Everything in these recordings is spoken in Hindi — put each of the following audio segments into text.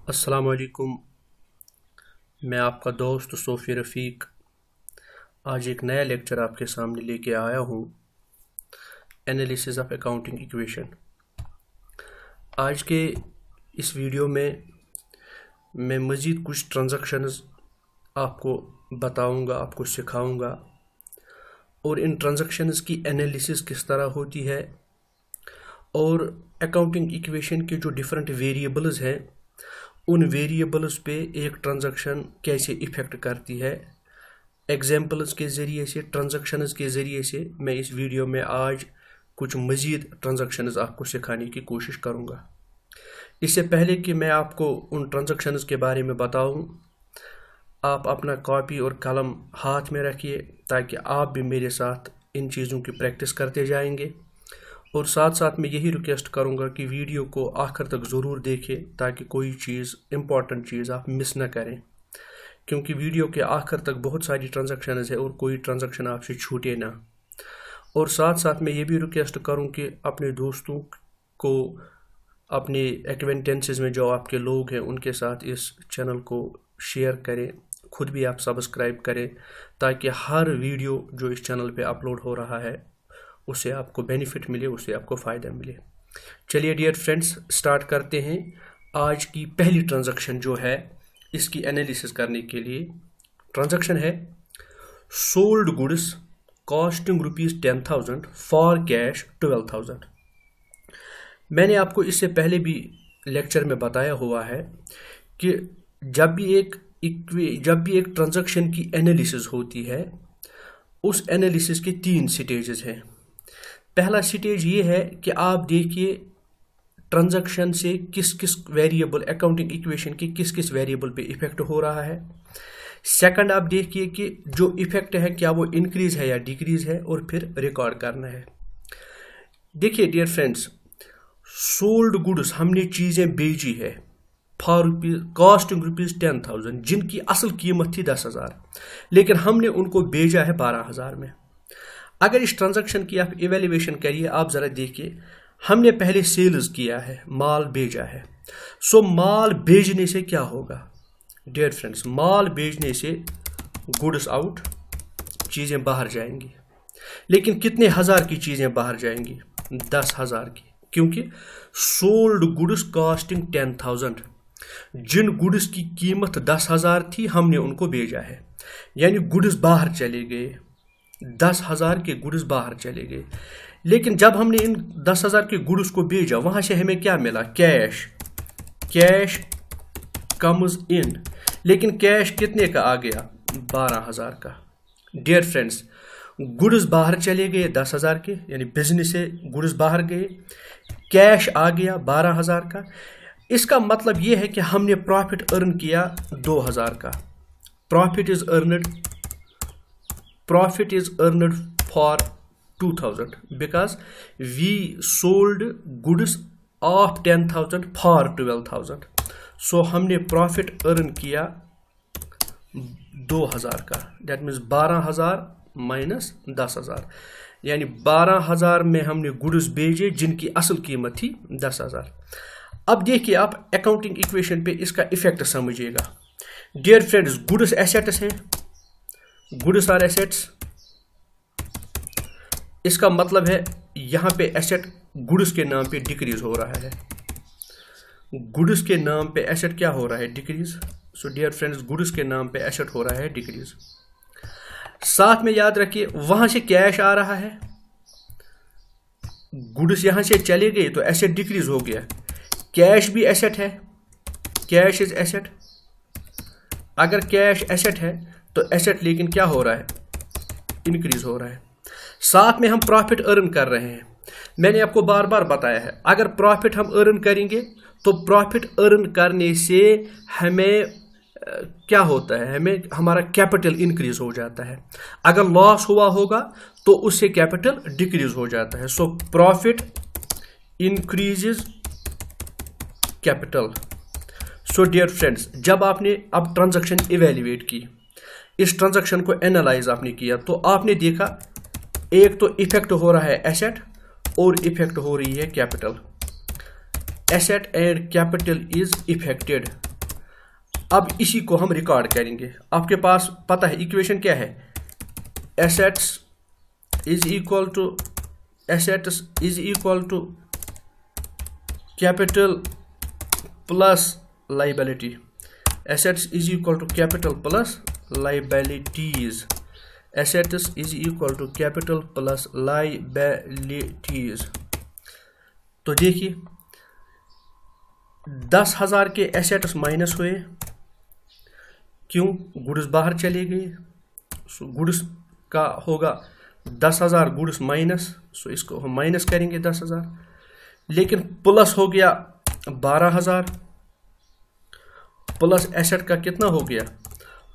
अस्सलाम वालेकुम। मैं आपका दोस्त सोफ़ी रफ़ीक आज एक नया लेक्चर आपके सामने लेके आया हूँ। Analysis of accounting equation. आज के इस वीडियो में मैं मज़ीद कुछ ट्रांजैक्शंस आपको बताऊँगा, आपको सिखाऊँगा और इन ट्रांजैक्शंस की एनालिसिस किस तरह होती है और अकाउंटिंग इक्वेशन के जो डिफरेंट वेरिएबल्स हैं उन वेरिएबल्स पे एक ट्रांजैक्शन कैसे इफ़ेक्ट करती है। एग्जाम्पल्स के ज़रिए से, ट्रांजैक्शंस के ज़रिए से मैं इस वीडियो में आज कुछ मज़ीद ट्रांजैक्शंस आपको सिखाने की कोशिश करूँगा। इससे पहले कि मैं आपको उन ट्रांजैक्शंस के बारे में बताऊँ, आप अपना कॉपी और कलम हाथ में रखिए ताकि आप भी मेरे साथ इन चीज़ों की प्रैक्टिस करते जाएंगे। और साथ साथ मैं यही रिक्वेस्ट करूंगा कि वीडियो को आखिर तक ज़रूर देखें ताकि कोई चीज़ इम्पॉर्टेंट चीज़ आप मिस ना करें, क्योंकि वीडियो के आखिर तक बहुत सारी ट्रांजैक्शन है और कोई ट्रांजैक्शन आपसे छूटे ना। और साथ साथ मैं ये भी रिक्वेस्ट करूं कि अपने दोस्तों को, अपने एक्वेंटेंसेस में जो आपके लोग हैं उनके साथ इस चैनल को शेयर करें, खुद भी आप सब्सक्राइब करें ताकि हर वीडियो जो इस चैनल पे अपलोड हो रहा है उससे आपको बेनिफिट मिले, उससे आपको फ़ायदा मिले। चलिए डियर फ्रेंड्स, स्टार्ट करते हैं। आज की पहली ट्रांजैक्शन जो है इसकी एनालिसिस करने के लिए ट्रांजैक्शन है sold goods costing ₹10,000 for cash 12,000। मैंने आपको इससे पहले भी लेक्चर में बताया हुआ है कि जब भी एक ट्रांजैक्शन की एनालिसिस होती है उस एनालिसिस के 3 स्टेजेस हैं। पहला स्टेज ये है कि आप देखिए ट्रांजैक्शन से किस किस वेरिएबल, अकाउंटिंग इक्वेशन के किस किस वेरिएबल पे इफेक्ट हो रहा है। सेकंड, आप देखिए कि जो इफेक्ट है क्या वो इंक्रीज है या डिक्रीज है, और फिर रिकॉर्ड करना है। देखिए डियर फ्रेंड्स, सोल्ड गुड्स हमने चीज़ें बेची है फॉर कॉस्टिंग ₹10,000 जिनकी असल कीमत थी 10,000, लेकिन हमने उनको बेचा है 12,000 में। अगर इस ट्रांजैक्शन की आप इवेल्युएशन करिए, आप ज़रा देखिए, हमने पहले सेल्स किया है, माल बेचा है। सो माल बेचने से क्या होगा डियर फ्रेंड्स, माल बेचने से गुड्स आउट, चीज़ें बाहर जाएंगी। लेकिन कितने हज़ार की चीज़ें बाहर जाएंगी? 10,000 की, क्योंकि सोल्ड गुड्स कॉस्टिंग 10,000, जिन गुड्स की कीमत 10,000 थी हमने उनको बेचा है, यानी गुड्स बाहर चले गए, 10,000 के गुड्स बाहर चले गए। लेकिन जब हमने इन 10,000 के गुड्स को बेचा वहां से हमें क्या मिला? कैश। कैश कम्स इन, लेकिन कैश कितने का आ गया? 12,000 का। डियर फ्रेंड्स, गुड्स बाहर चले गए 10,000 के, यानी बिजनेस से गुड्स बाहर गए, कैश आ गया 12,000 का। इसका मतलब यह है कि हमने प्रॉफिट अर्न किया 2,000 का। Profit is earned for 2,000 because we sold goods of 10,000 for 12,000. So हमने प्रॉफिट अर्न किया 2,000 का। That means 12,000 माइनस 10,000, यानी 12,000 में हमने गुड्स बेचे जिनकी असल कीमत थी 10,000। अब देखिए, आप अकाउंटिंग इक्वेशन पे इसका इफेक्ट समझिएगा। डियर फ्रेंड्स, गुड्स एसेट्स हैं, गुड्स आर एसेट्स। इसका मतलब है यहां पे एसेट गुड्स के नाम पे डिक्रीज हो रहा है। गुड्स के नाम पे एसेट क्या हो रहा है? Decrease. So dear friends, goods के नाम पे एसेट हो रहा है डिक्रीज। साथ में याद रखिए वहां से कैश आ रहा है, गुड्स यहां से चले गए तो एसेट डिक्रीज हो गया। कैश भी एसेट है, कैश इज एसेट। अगर कैश एसेट है तो एसेट लेकिन क्या हो रहा है? इंक्रीज हो रहा है। साथ में हम प्रॉफिट अर्न कर रहे हैं। मैंने आपको बार बार बताया है, अगर प्रॉफिट हम अर्न करेंगे तो प्रॉफिट अर्न करने से हमें क्या होता है? हमारा कैपिटल इंक्रीज हो जाता है। अगर लॉस हुआ होगा तो उससे कैपिटल डिक्रीज हो जाता है। So profit increases capital. So dear friends, जब आपने अब ट्रांजैक्शन इवेल्युएट की, इस ट्रांजैक्शन को एनालाइज आपने किया, तो आपने देखा एक तो इफेक्ट हो रहा है एसेट और इफेक्ट हो रही है capital. Asset and capital is affected अब इसी को हम रिकॉर्ड करेंगे। आपके पास पता है इक्वेशन क्या है, assets is equal to capital plus liability. Assets is equal to capital plus liabilities. Assets is equal to capital plus liabilities. तो देखिए 10,000 के एसेट्स माइनस हुए, क्यों? गुड्स बाहर चले गए, सो गुड्स का होगा 10,000 गुड्स माइनस, सो इसको हम माइनस करेंगे 10,000, लेकिन प्लस हो गया 12,000, प्लस एसेट का कितना हो गया,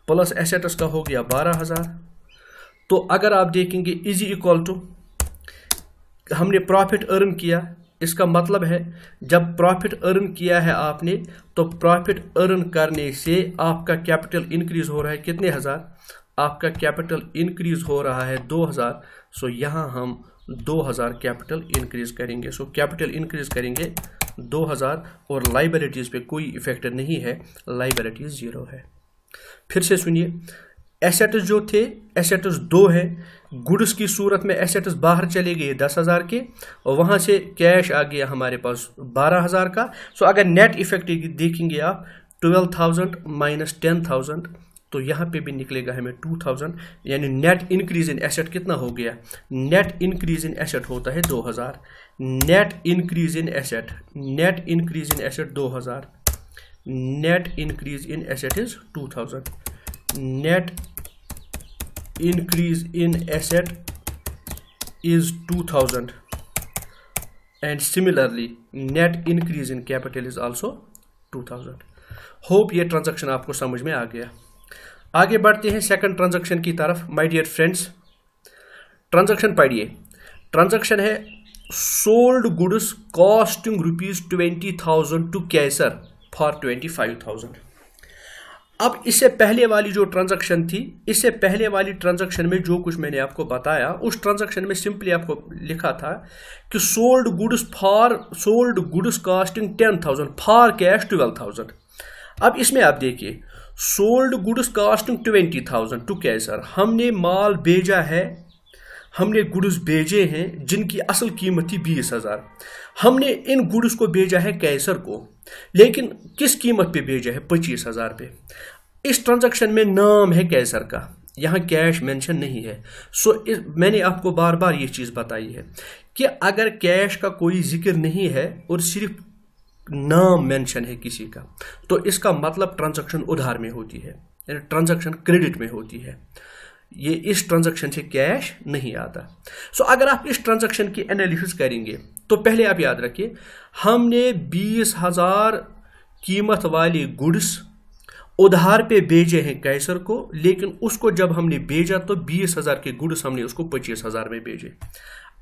प्लस एसेट्स का हो गया 12,000। तो अगर आप देखेंगे इज इक्वल टू, हमने प्रॉफिट अर्न किया, इसका मतलब है जब प्रॉफिट अर्न किया है आपने, तो प्रॉफिट अर्न करने से आपका कैपिटल इंक्रीज हो रहा है कितने हजार, आपका कैपिटल इंक्रीज हो रहा है 2,000। सो यहाँ हम 2,000 कैपिटल इंक्रीज करेंगे। सो कैपिटल इंक्रीज करेंगे 2,000 और लाइबिलिटीज पे कोई इफेक्ट नहीं है, लाइबिलिटीज 0 है। फिर से सुनिए, एसेट्स जो थे, एसेट्स 2 है, गुड्स की सूरत में एसेट्स बाहर चले गए 10,000 के, और वहां से कैश आ गया हमारे पास 12,000 का। सो अगर नेट इफेक्ट देखेंगे आप 12,000 माइनस 10,000, तो यहाँ पे भी निकलेगा हमें 2,000, यानी नेट इंक्रीज इन एसेट कितना हो गया, नेट इंक्रीज इन एसेट होता है 2,000। Net increase in asset, net increase in asset 2,000, net increase in asset is 2,000, net increase in asset is 2,000 and similarly net increase in capital is also 2,000। Hope ये ट्रांजैक्शन आपको समझ में आ गया। आगे बढ़ते हैं सेकंड ट्रांजैक्शन की तरफ। माय डियर फ्रेंड्स, ट्रांजैक्शन पढ़िए। ट्रांजैक्शन है sold goods costing ₹20,000 to Kaiser for 25,000। अब इससे पहले वाली जो ट्रांजैक्शन थी, इससे पहले वाली ट्रांजैक्शन में जो कुछ मैंने आपको बताया, उस ट्रांजैक्शन में सिंपली आपको लिखा था कि sold goods costing 10,000 for cash 12,000। अब इसमें आप देखिए, सोल्ड गुड्स कॉस्टिंग 20,000 टू कैसर, हमने माल भेजा है, हमने गुड्स भेजे हैं जिनकी असल कीमत थी 20,000। हमने इन गुड्स को भेजा है कैसर को, लेकिन किस कीमत पे भेजा है, 25,000 पे। इस ट्रांजैक्शन में नाम है कैसर का, यहाँ कैश मेंशन नहीं है। सो मैंने आपको बार बार ये चीज बताई है कि अगर कैश का कोई जिक्र नहीं है और सिर्फ नाम मेंशन है किसी का, तो इसका मतलब ट्रांजैक्शन उधार में होती है, यानी ट्रांजैक्शन क्रेडिट में होती है। ये इस ट्रांजैक्शन से कैश नहीं आता। सो अगर आप इस ट्रांजैक्शन की एनालिसिस करेंगे, तो पहले आप याद रखिए, हमने 20,000 कीमत वाले गुड्स उधार पे भेजे हैं कैसर को, लेकिन उसको जब हमने भेजा तो 20,000 के गुड्स हमने उसको 25,000 में भेजे।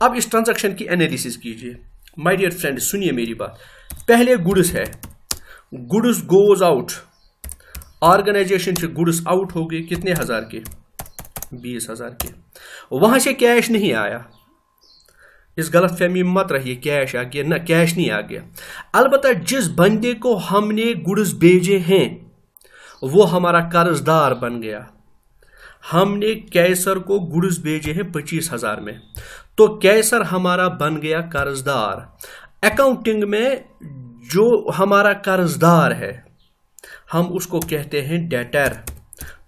अब इस ट्रांजैक्शन की एनालिसिस कीजिए। माय डियर फ्रेंड, सुनिए मेरी बात। पहले गुड्स है, गुड्स गोज आउट, ऑर्गेनाइजेशन से गुड्स आउट हो गए कितने हजार के, 20,000 के। वहां से कैश नहीं आया, इस गलत फहमी में मत रहिए कैश आ गया, ना कैश नहीं आ गया। अलबत्ता जिस बंदे को हमने गुड्स भेजे हैं वो हमारा कर्जदार बन गया। हमने कैसर को गुड्स भेजे हैं 25,000 में, तो कैसर हमारा बन गया कर्जदार। अकाउंटिंग में जो हमारा कर्जदार है हम उसको कहते हैं डेटर।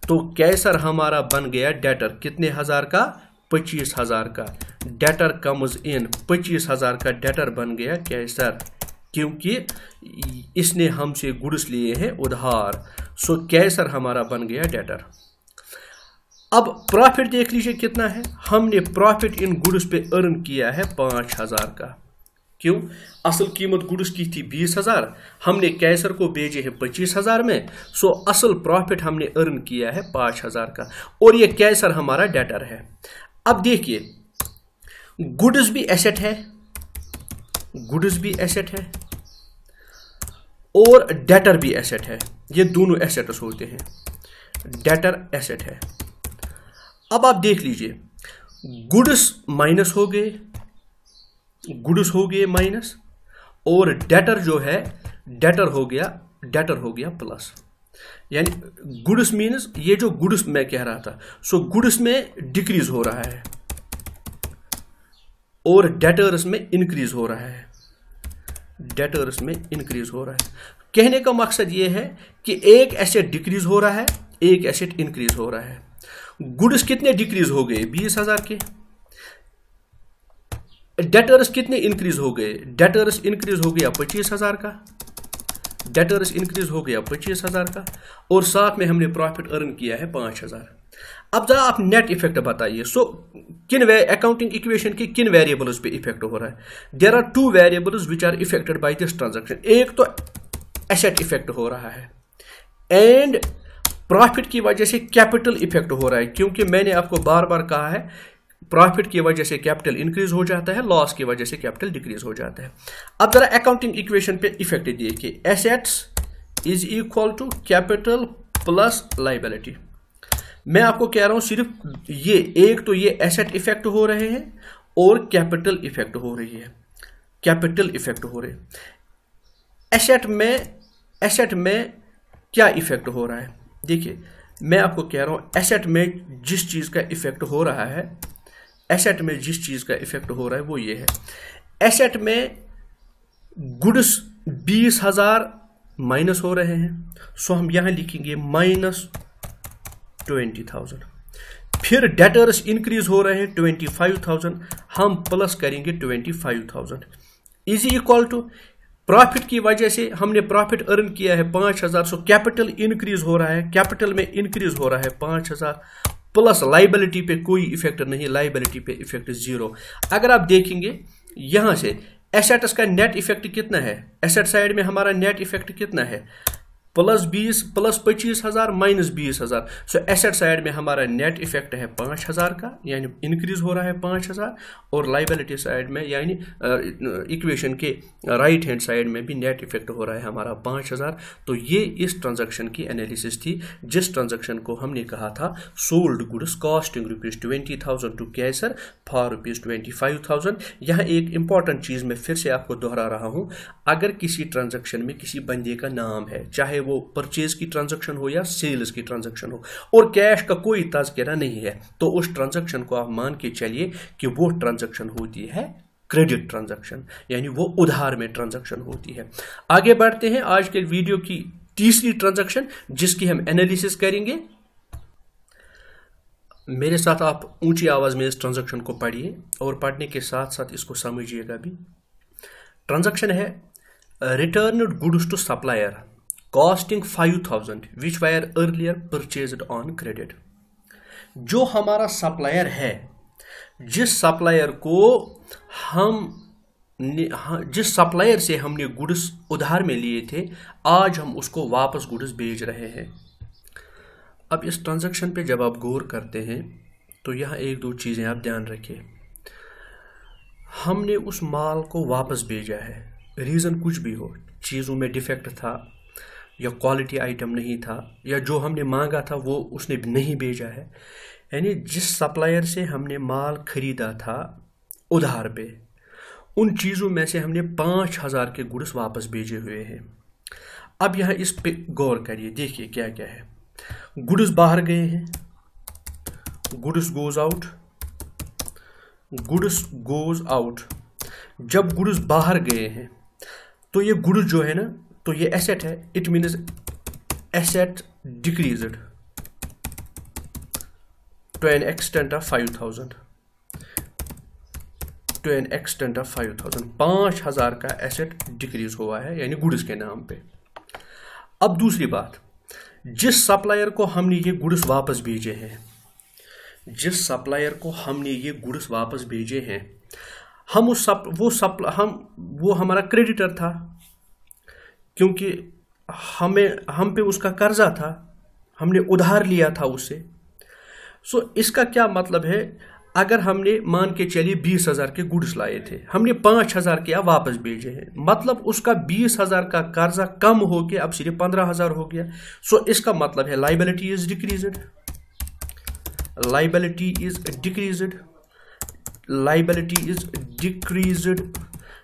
तो कैसर हमारा बन गया डेटर, कितने हजार का, 25,000 का। डेटर कम्स इन, 25,000 का डेटर बन गया कैसर, क्योंकि इसने हमसे गुड्स लिए हैं उधार। सो कैसर हमारा बन गया डेटर। अब प्रॉफिट देख लीजिए कितना है, हमने प्रॉफिट इन गुड्स पे अर्न किया है 5,000 का। क्यों, असल कीमत गुड्स की थी 20,000, हमने कैसर को भेजे हैं 25,000 में। सो असल प्रॉफिट हमने अर्न किया है 5,000 का, और ये कैसर हमारा डेटर है। अब देखिए, गुड्स भी एसेट है, गुड्स भी एसेट है और डेटर भी एसेट है। ये दोनों एसेट्स होते हैं, डेटर एसेट है। अब आप देख लीजिए, गुड्स माइनस हो गए, गुड्स हो गए माइनस, और डेटर जो है डेटर हो गया प्लस। यानी गुड्स मीन्स ये जो गुड्स मैं कह रहा था, सो गुड्स में डिक्रीज हो रहा है और डेटर्स में इंक्रीज हो रहा है, डेटर्स में इंक्रीज हो रहा है। कहने का मकसद ये है कि एक एसेट डिक्रीज हो रहा है, एक एसेट इंक्रीज हो रहा है। गुड्स कितने डिक्रीज हो गए? 20,000 के। डेटर्स कितने इंक्रीज हो गए? डेटर्स इंक्रीज हो गया 25,000 का, डेटर्स इंक्रीज हो गया 25,000 का, और साथ में हमने प्रॉफिट अर्न किया है 5,000। अब जरा आप नेट इफेक्ट बताइए। सो किन अकाउंटिंग इक्वेशन के किन वेरिएबल्स पे इफेक्ट हो रहा है? There are 2 variables which are affected by this transaction. एक तो एसेट इफेक्ट हो रहा है एंड प्रॉफिट की वजह से कैपिटल इफेक्ट हो रहा है, क्योंकि मैंने आपको बार बार कहा है प्रॉफिट की वजह से कैपिटल इंक्रीज हो जाता है, लॉस की वजह से कैपिटल डिक्रीज हो जाता है। अब जरा अकाउंटिंग इक्वेशन पे इफेक्ट देखिए। Assets is equal to capital plus liability. मैं आपको कह रहा हूं सिर्फ ये एक तो ये एसेट इफेक्ट हो रहे हैं और कैपिटल इफेक्ट हो रही है, कैपिटल इफेक्ट हो रहे हैं। एसेट में क्या इफेक्ट हो रहा है? देखिए मैं आपको कह रहा हूं एसेट में जिस चीज का इफेक्ट हो रहा है, एसेट में जिस चीज का इफेक्ट हो रहा है वो ये है। एसेट में गुड्स 20,000 माइनस हो रहे हैं, सो हम यहां लिखेंगे माइनस 20,000। फिर डेटर्स इंक्रीज हो रहे हैं 25,000, हम प्लस करेंगे 25,000 इज इक्वल टू प्रॉफिट की वजह से हमने प्रॉफिट अर्न किया है 5,000, सो कैपिटल इंक्रीज हो रहा है, कैपिटल में इंक्रीज हो रहा है 5,000 प्लस लायबिलिटी पे कोई इफेक्ट नहीं, लायबिलिटी पे इफेक्ट 0। अगर आप देखेंगे यहां से एसेट्स का नेट इफेक्ट कितना है? एसेट साइड में हमारा नेट इफेक्ट कितना है? Plus 25,000 minus 20,000। सो एसेट साइड में हमारा नेट इफेक्ट है 5,000 का, यानी इंक्रीज हो रहा है 5,000, और लायबिलिटी साइड में यानी इक्वेशन के राइट हैंड साइड में भी नेट इफेक्ट हो रहा है हमारा 5,000। तो ये इस ट्रांजैक्शन की एनालिसिस थी, जिस ट्रांजैक्शन को हमने कहा था sold goods costing ₹20,000 to Kaiser for ₹25,000। यहाँ एक इंपॉर्टेंट चीज मैं फिर से आपको दोहरा रहा हूं, अगर किसी ट्रांजैक्शन में किसी बंदे का नाम है, चाहे वो परचेज की ट्रांजैक्शन हो या सेल्स की ट्रांजैक्शन हो, और कैश का कोई तज़किरा नहीं है, तो उस ट्रांजैक्शन को आप मान के चलिए कि वो ट्रांजैक्शन होती है क्रेडिट ट्रांजैक्शन, यानी वो उधार में ट्रांजैक्शन होती है। आगे बढ़ते हैं आज के वीडियो की तीसरी ट्रांजैक्शन जिसकी हम एनालिसिस करेंगे। मेरे साथ आप ऊंची आवाज में इस ट्रांजैक्शन को पढ़िए और पढ़ने के साथ साथ इसको समझिएगा भी। ट्रांजैक्शन है returned goods to supplier costing 5,000 which were earlier purchased on credit. जो हमारा सप्लायर है, जिस सप्लायर से हमने गुड्स उधार में लिए थे, आज हम उसको वापस गुड्स भेज रहे हैं। अब इस ट्रांजैक्शन पे जब आप गौर करते हैं तो यहाँ एक दो चीजें आप ध्यान रखिए। हमने उस माल को वापस भेजा है, रीजन कुछ भी हो, चीजों में डिफेक्ट था या क्वालिटी आइटम नहीं था या जो हमने मांगा था वो उसने नहीं भेजा है, यानी जिस सप्लायर से हमने माल खरीदा था उधार पे, उन चीज़ों में से हमने 5,000 के गुड्स वापस भेजे हुए हैं। अब यहाँ इस पे गौर करिए, देखिए क्या क्या है। गुड्स बाहर गए हैं, goods goes out, goods goes out. जब गुड्स बाहर गए हैं तो ये गुड्स जो है ना, तो ये एसेट है, it means asset decreased to an extent of 5,000, to an extent of 5,000। 5,000 का एसेट डिक्रीज हुआ है, यानी गुड्स के नाम पे। अब दूसरी बात, जिस सप्लायर को हमने ये गुड्स वापस भेजे हैं, जिस सप्लायर को हमने ये गुड्स वापस भेजे हैं, वो हमारा क्रेडिटर था, क्योंकि हम पे उसका कर्जा था, हमने उधार लिया था उससे। सो इसका क्या मतलब है, अगर हमने मान के चलिए 20,000 के गुड्स लाए थे, हमने 5,000 के वापस भेजे हैं, मतलब उसका 20,000 का कर्जा कम हो गया, अब सिर्फ 15,000 हो गया। सो इसका मतलब है liability is decreased, liability is decreased, liability is decreased.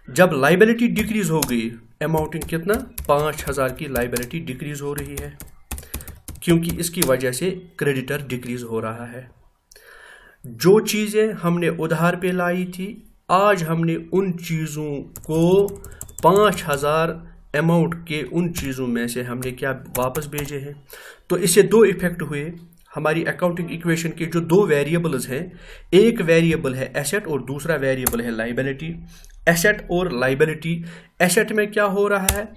जब लायबिलिटी डिक्रीज हो गई, अमाउंटिंग कितना, 5,000 की लायबिलिटी डिक्रीज हो रही है। क्योंकि इसकी वजह से क्रेडिटर डिक्रीज हो रहा है। जो चीज़ें हमने उधार पे लाई थी, आज हमने उन चीज़ों को 5,000 अमाउंट के उन चीज़ों में से हमने क्या वापस भेजे हैं। तो इससे दो इफेक्ट हुए। हमारी अकाउंटिंग इक्वेशन के जो दो वेरिएबल्स हैं, एक वेरिएबल है एसेट और दूसरा वेरिएबल है लाइबिलिटी। एसेट और लाइबिलिटी, एसेट में क्या हो रहा है,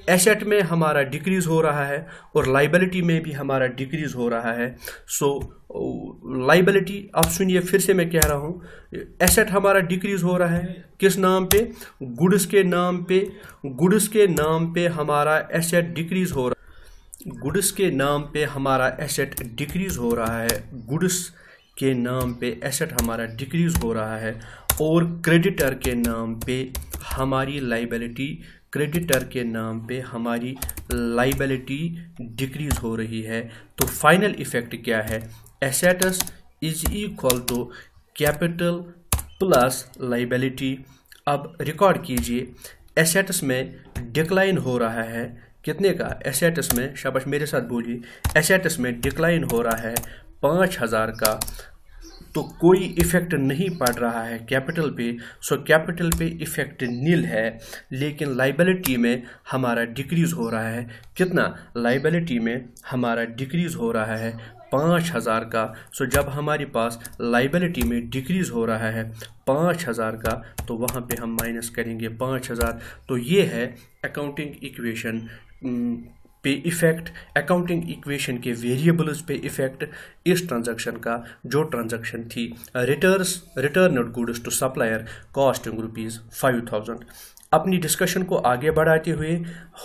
एसेट में हमारा डिक्रीज हो रहा है और लाइबिलिटी में भी हमारा डिक्रीज हो रहा है। सो लाइबिलिटी, आप सुनिए फिर से मैं कह रहा हूँ, एसेट हमारा डिक्रीज हो रहा है किस नाम पे, गुड्स के नाम पे। गुड्स के नाम पे हमारा एसेट डिक्रीज हो रहा है, गुड्स के नाम पे हमारा एसेट डिक्रीज हो रहा है, गुड्स के नाम पे एसेट हमारा डिक्रीज हो रहा है। और क्रेडिटर के नाम पे हमारी लाइबिलिटी, क्रेडिटर के नाम पे हमारी लाइबिलिटी डिक्रीज हो रही है। तो फाइनल इफेक्ट क्या है, assets is equal to capital plus liability. अब रिकॉर्ड कीजिए, एसेट्स में डिक्लाइन हो रहा है कितने का, एसेट्स में, शाबाश मेरे साथ बोलिए, एसेट्स में डिक्लाइन हो रहा है 5,000 का। तो कोई इफेक्ट नहीं पड़ रहा है कैपिटल पे, सो कैपिटल पे इफेक्ट नील है। लेकिन लाइबिलिटी में हमारा डिक्रीज हो रहा है कितना, लाइबिलिटी में हमारा डिक्रीज हो रहा है 5,000 का। सो जब हमारे पास लाइबिलिटी में डिक्रीज हो रहा है 5,000 का, तो वहाँ पे हम माइनस करेंगे 5,000। तो ये है अकाउंटिंग इक्वेशन पे इफेक्ट, अकाउंटिंग इक्वेशन के वेरिएबल्स पे इफेक्ट इस ट्रांजैक्शन का, जो ट्रांजैक्शन थी return goods to supplier costing ₹5,000। अपनी डिस्कशन को आगे बढ़ाते हुए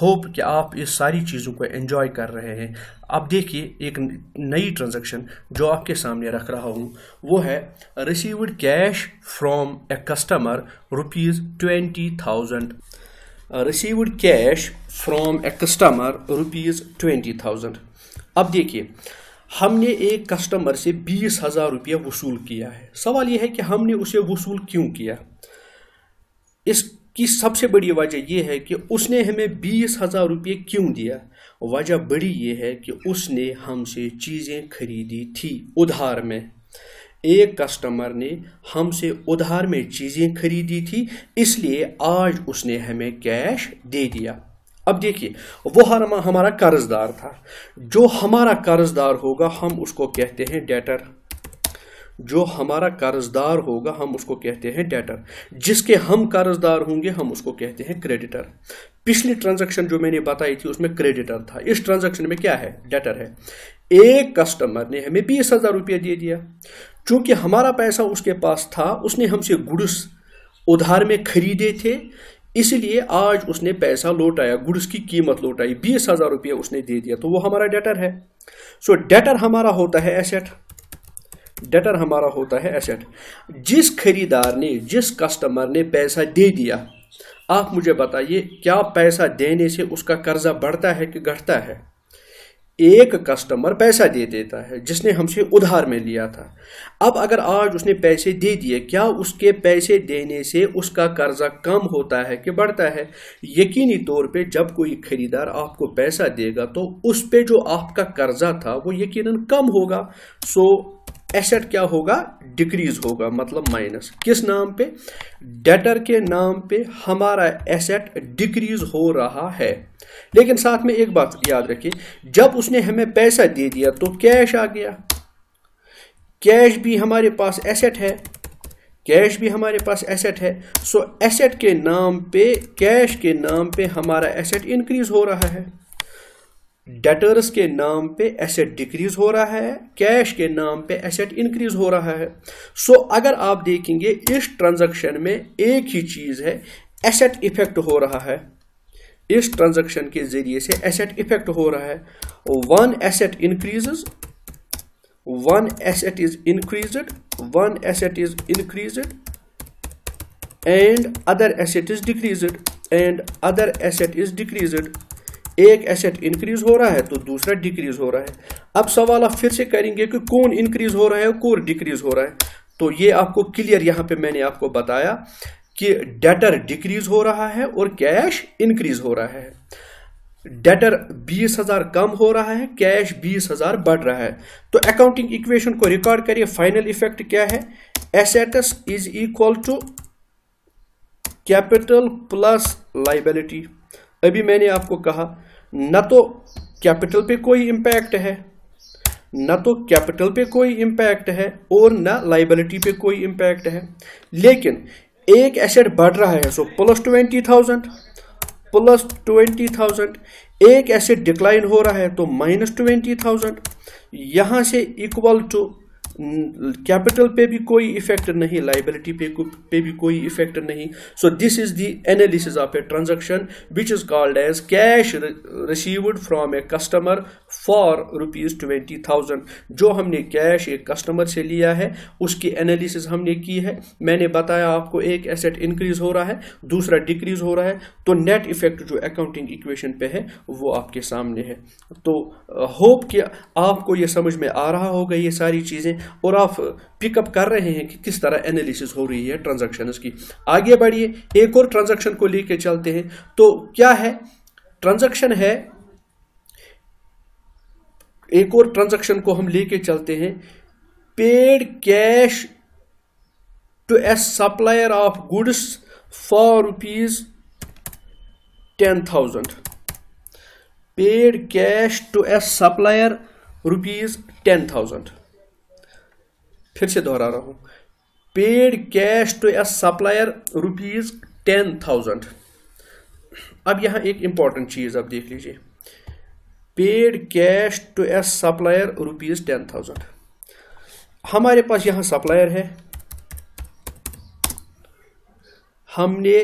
होप कि आप इस सारी चीज़ों को एंजॉय कर रहे हैं। अब देखिए एक नई ट्रांजैक्शन जो आपके सामने रख रहा हूँ, वो है received cash from a customer ₹20,000। Received cash from a customer ₹20,000। अब देखिए, हमने एक कस्टमर से 20,000 रुपया वसूल किया है। सवाल यह है कि हमने उसे वसूल क्यों किया। इसकी सबसे बड़ी वजह यह है कि उसने हमें 20,000 रुपये क्यों दिया। वजह बड़ी यह है कि उसने हमसे चीज़ें खरीदी थी उधार में। एक कस्टमर ने हमसे उधार में चीज़ें खरीदी थी, इसलिए आज उसने हमें कैश दे दिया। अब देखिए, वो हमारा कर्जदार था। जो हमारा कर्जदार होगा हम उसको कहते हैं डेटर। जो हमारा कर्जदार होगा हम उसको कहते हैं डेटर। जिसके हम कर्जदार होंगे हम उसको कहते हैं क्रेडिटर। पिछली ट्रांजैक्शन जो मैंने बताई थी उसमें क्रेडिटर था, इस ट्रांजैक्शन में क्या है, डेटर है। एक कस्टमर ने हमें 20,000 रुपया दे दिया। चूंकि हमारा पैसा उसके पास था, उसने हमसे गुड्स उधार में खरीदे थे, इसलिए आज उसने पैसा लौटाया, गुड्स की कीमत लौटाई, 20,000 रुपया उसने दे दिया, तो वो हमारा डेटर है। सो डेटर हमारा होता है एसेट, डेटर हमारा होता है एसेट। जिस खरीदार ने, जिस कस्टमर ने पैसा दे दिया, आप मुझे बताइए क्या पैसा देने से उसका कर्जा बढ़ता है कि घटता है। एक कस्टमर पैसा दे देता है जिसने हमसे उधार में लिया था। अब अगर आज उसने पैसे दे दिए, क्या उसके पैसे देने से उसका कर्जा कम होता है कि बढ़ता है। यकीनी तौर पे जब कोई खरीदार आपको पैसा देगा तो उस पे जो आपका कर्जा था वो यकीनन कम होगा। सो एसेट क्या होगा, डिक्रीज होगा, मतलब माइनस। किस नाम पे, डेटर के नाम पे हमारा एसेट डिक्रीज हो रहा है। लेकिन साथ में एक बात याद रखिए, जब उसने हमें पैसा दे दिया तो कैश आ गया। कैश भी हमारे पास एसेट है, कैश भी हमारे पास एसेट है। सो एसेट के नाम पे, कैश के नाम पे हमारा एसेट इंक्रीज हो रहा है। डेटर्स के नाम पे एसेट डिक्रीज हो रहा है, कैश के नाम पे एसेट इंक्रीज हो रहा है। सो अगर आप देखेंगे इस ट्रांजैक्शन में एक ही चीज है, एसेट इफेक्ट हो रहा है। इस ट्रांजैक्शन के जरिए से एसेट इफेक्ट हो रहा है। One asset increases, one asset is increased, one asset is increased and other asset is decreased, and other asset is decreased. एक एसेट इंक्रीज हो रहा है तो दूसरा डिक्रीज हो रहा है। अब सवाल आप फिर से करेंगे कि कौन इंक्रीज हो रहा है और कौन डिक्रीज हो रहा है। तो ये आपको क्लियर यहां पे मैंने आपको बताया कि डेटर डिक्रीज हो रहा है और कैश इंक्रीज हो रहा है। डेटर 20,000 कम हो रहा है, कैश 20,000 बढ़ रहा है। तो अकाउंटिंग इक्वेशन को रिकॉर्ड करिए। फाइनल इफेक्ट क्या है? Assets is equal to capital plus liability. अभी मैंने आपको कहा न तो कैपिटल पे कोई इंपैक्ट है, न तो कैपिटल पे कोई इंपैक्ट है और न लायबिलिटी पे कोई इंपैक्ट है, लेकिन एक एसेट बढ़ रहा है, सो प्लस 20,000, एक एसेट डिक्लाइन हो रहा है तो माइनस 20,000। यहां से इक्वल टू कैपिटल पे भी कोई इफेक्ट नहीं, लायबिलिटी पे भी कोई इफेक्ट नहीं। So this is the analysis of a transaction which is called as cash received from a customer for ₹20,000। जो हमने कैश एक कस्टमर से लिया है उसकी एनालिसिस हमने की है। मैंने बताया आपको एक एसेट इंक्रीज हो रहा है, दूसरा डिक्रीज हो रहा है, तो नेट इफेक्ट जो अकाउंटिंग इक्वेशन पे है वो आपके सामने है। तो होप कि आपको ये समझ में आ रहा होगा ये सारी चीजें, और आप पिकअप कर रहे हैं कि किस तरह एनालिसिस हो रही है ट्रांजैक्शंस की। आगे बढ़िए, एक और ट्रांजैक्शन को लेके चलते हैं। तो क्या है ट्रांजैक्शन? है एक और ट्रांजैक्शन को हम लेके चलते हैं। Paid cash to a supplier of goods for ₹10,000। Paid cash to a supplier ₹10,000। फिर से दोहरा रहा हूं, paid cash to a supplier ₹10,000। अब यहां एक इंपॉर्टेंट चीज आप देख लीजिए, paid cash to a supplier ₹10,000। हमारे पास यहां सप्लायर है, हमने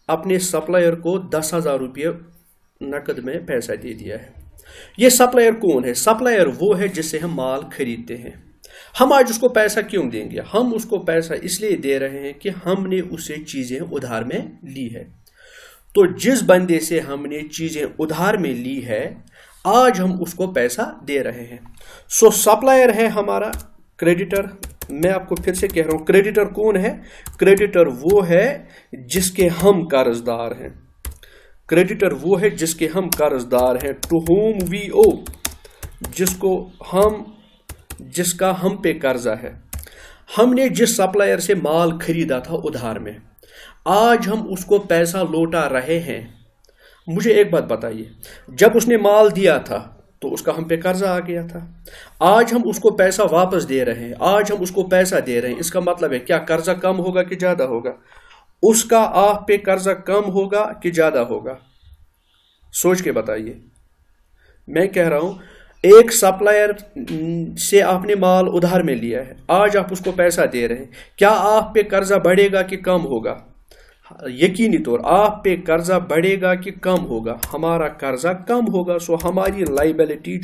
अपने सप्लायर को ₹10,000 नकद में पैसा दे दिया है। यह सप्लायर कौन है? सप्लायर वो है जिससे हम माल खरीदते हैं। हम आज उसको पैसा क्यों देंगे? हम उसको पैसा इसलिए दे रहे हैं कि हमने उससे चीजें उधार में ली है। तो जिस बंदे से हमने चीजें उधार में ली है आज हम उसको पैसा दे रहे हैं। सो सप्लायर है हमारा क्रेडिटर। मैं आपको फिर से कह रहा हूं, क्रेडिटर कौन है? क्रेडिटर वो है जिसके हम कर्जदार हैं। क्रेडिटर वो है जिसके हम कर्जदार हैं। टू होम वी ओ, जिसका हम पे कर्जा है। हमने जिस सप्लायर से माल खरीदा था उधार में, आज हम उसको पैसा लौटा रहे हैं। मुझे एक बात बताइए, जब उसने माल दिया था तो उसका हम पे कर्जा आ गया था, आज हम उसको पैसा वापस दे रहे हैं, आज हम उसको पैसा दे रहे हैं, इसका मतलब है क्या कर्जा कम होगा कि ज्यादा होगा? उसका आप पे कर्जा कम होगा कि ज्यादा होगा? सोच के बताइए। मैं कह रहा हूं एक सप्लायर से आपने माल उधार में लिया है, आज आप उसको पैसा दे रहे हैं, क्या आप पे कर्जा बढ़ेगा कि कम होगा? यकीनी तौर आप पे कर्जा बढ़ेगा कि कम होगा? हमारा कर्जा कम होगा। सो हमारी लायबिलिटी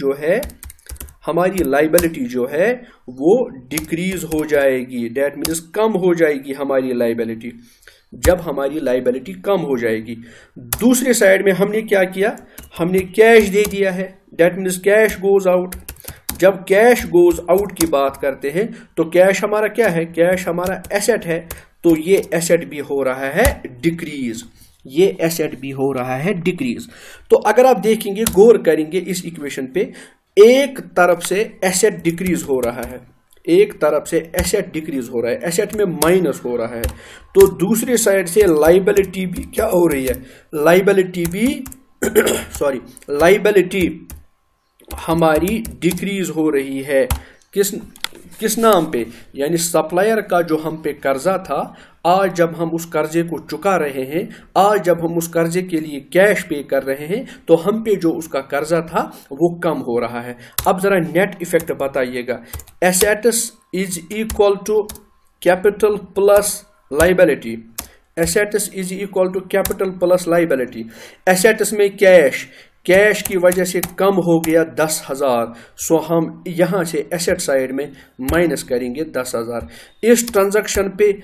जो है वो डिक्रीज हो जाएगी। दैट मीन्स कम हो जाएगी हमारी लायबिलिटी। जब हमारी लायबिलिटी कम हो जाएगी, दूसरे साइड में हमने क्या किया? हमने कैश दे दिया है। That means cash goes out. जब कैश गोज आउट की बात करते हैं तो कैश हमारा क्या है? कैश हमारा एसेट है। तो ये एसेट भी हो रहा है डिक्रीज, ये एसेट भी हो रहा है डिक्रीज। तो अगर आप देखेंगे, गौर करेंगे इस इक्वेशन पे, एक तरफ से एसेट डिक्रीज हो रहा है, एक तरफ से एसेट डिक्रीज हो रहा है, एसेट में माइनस हो रहा है, तो दूसरी साइड से लायबिलिटी भी क्या हो रही है? लायबिलिटी भी लायबिलिटी हमारी डिक्रीज हो रही है। किस नाम पे? यानी सप्लायर का जो हम पे कर्जा था, आज जब हम उस कर्जे को चुका रहे हैं, आज जब हम उस कर्जे के लिए कैश पे कर रहे हैं, तो हम पे जो उसका कर्जा था वो कम हो रहा है। अब जरा नेट इफेक्ट बताइएगा। Assets is equal to capital plus liability. Assets is equal to capital plus liability. Assets में कैश की वजह से कम हो गया 10,000। सो हम यहां से एसेट साइड में माइनस करेंगे 10,000। इस ट्रांजैक्शन पे